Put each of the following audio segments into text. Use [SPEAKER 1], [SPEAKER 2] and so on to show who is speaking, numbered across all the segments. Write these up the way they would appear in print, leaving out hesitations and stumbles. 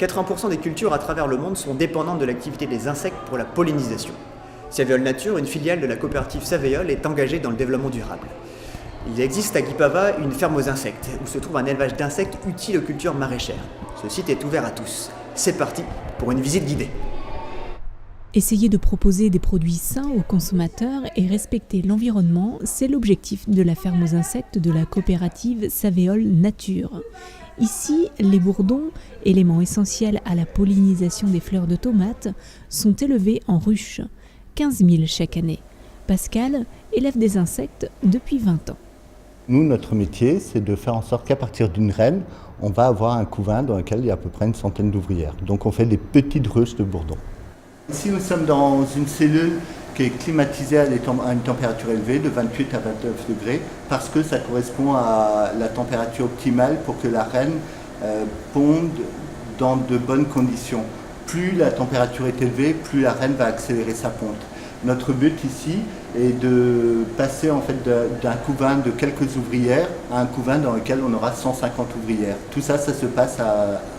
[SPEAKER 1] 80% des cultures à travers le monde sont dépendantes de l'activité des insectes pour la pollinisation. Saveol Nature, une filiale de la coopérative Saveol, est engagée dans le développement durable. Il existe à Guipava une ferme aux insectes, où se trouve un élevage d'insectes utile aux cultures maraîchères. Ce site est ouvert à tous. C'est parti pour une visite guidée.
[SPEAKER 2] Essayer de proposer des produits sains aux consommateurs et respecter l'environnement, c'est l'objectif de la ferme aux insectes de la coopérative Saveol Nature. Ici, les bourdons, éléments essentiels à la pollinisation des fleurs de tomates, sont élevés en ruches, 15 000 chaque année. Pascal élève des insectes depuis 20 ans.
[SPEAKER 3] Nous, notre métier, c'est de faire en sorte qu'à partir d'une reine, on va avoir un couvain dans lequel il y a à peu près une centaine d'ouvrières. Donc on fait des petites ruches de bourdons. Ici, nous sommes dans une cellule qui est climatisée à une température élevée, de 28 à 29 degrés, parce que ça correspond à la température optimale pour que la reine ponde dans de bonnes conditions. Plus la température est élevée, plus la reine va accélérer sa ponte. Notre but ici est de passer en fait d'un couvain de quelques ouvrières à un couvain dans lequel on aura 150 ouvrières. Tout ça, ça se passe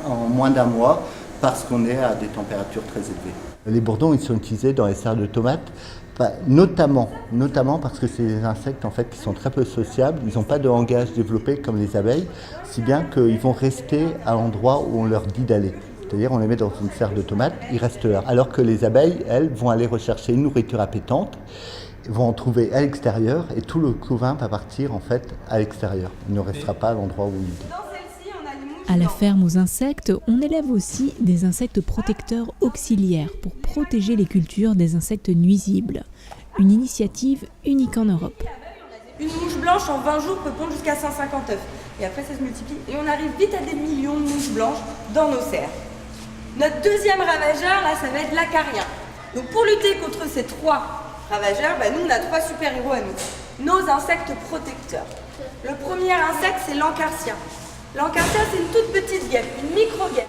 [SPEAKER 3] en moins d'un mois parce qu'on est à des températures très élevées. Les bourdons, ils sont utilisés dans les serres de tomates, notamment parce que c'est des insectes en fait qui sont très peu sociables. Ils n'ont pas de langage développé comme les abeilles, si bien qu'ils vont rester à l'endroit où on leur dit d'aller. C'est-à-dire on les met dans une serre de tomates, ils restent là. Alors que les abeilles, elles, vont aller rechercher une nourriture appétante, vont en trouver à l'extérieur et tout le couvain va partir en fait à l'extérieur. Il ne restera pas à l'endroit où il est.
[SPEAKER 2] À la ferme aux insectes, on élève aussi des insectes protecteurs auxiliaires pour protéger les cultures des insectes nuisibles. Une initiative unique en Europe.
[SPEAKER 4] Une mouche blanche en 20 jours peut pondre jusqu'à 150 œufs. Et après ça se multiplie et on arrive vite à des millions de mouches blanches dans nos serres. Notre deuxième ravageur, là, ça va être l'acarien. Donc pour lutter contre ces trois ravageurs, nous on a trois super-héros à nous. Nos insectes protecteurs. Le premier insecte, c'est l'encartien. L'encartien, c'est une toute petite guêpe, une micro-guêpe.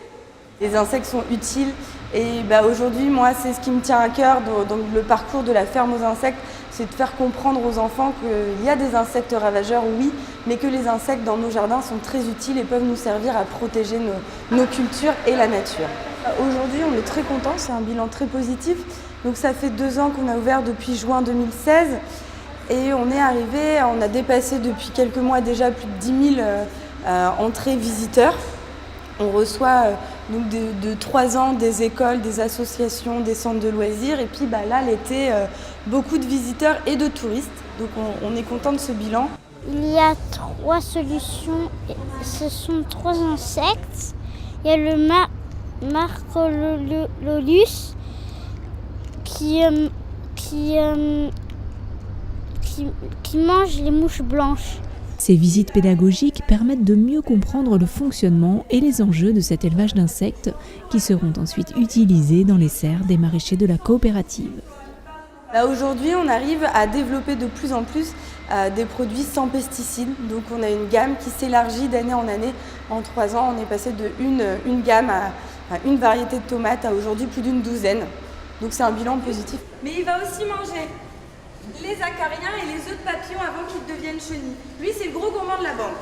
[SPEAKER 4] Les insectes sont utiles et aujourd'hui, moi, c'est ce qui me tient à cœur dans le parcours de la ferme aux insectes, c'est de faire comprendre aux enfants qu'il y a des insectes ravageurs, oui, mais que les insectes dans nos jardins sont très utiles et peuvent nous servir à protéger nos cultures et la nature. Aujourd'hui, on est très contents, c'est un bilan très positif. Donc ça fait 2 ans qu'on a ouvert depuis juin 2016 et on a dépassé depuis quelques mois déjà plus de 10 000 entrées visiteurs. On reçoit de 3 ans des écoles, des associations, des centres de loisirs et puis là l'été, beaucoup de visiteurs et de touristes. Donc on est content de ce bilan.
[SPEAKER 5] Il y a 3 solutions, ce sont 3 insectes. Il y a le Marcololus qui mange les mouches blanches.
[SPEAKER 2] Ces visites pédagogiques permettent de mieux comprendre le fonctionnement et les enjeux de cet élevage d'insectes qui seront ensuite utilisés dans les serres des maraîchers de la coopérative.
[SPEAKER 4] Aujourd'hui, on arrive à développer de plus en plus des produits sans pesticides. Donc on a une gamme qui s'élargit d'année en année. En 3 ans, on est passé de une gamme à une variété de tomates à aujourd'hui plus d'une douzaine. Donc c'est un bilan positif. Mais il va aussi manger les acariens et les œufs de papillon avant qu'ils deviennent chenilles. Lui, c'est le gros gourmand de la bande.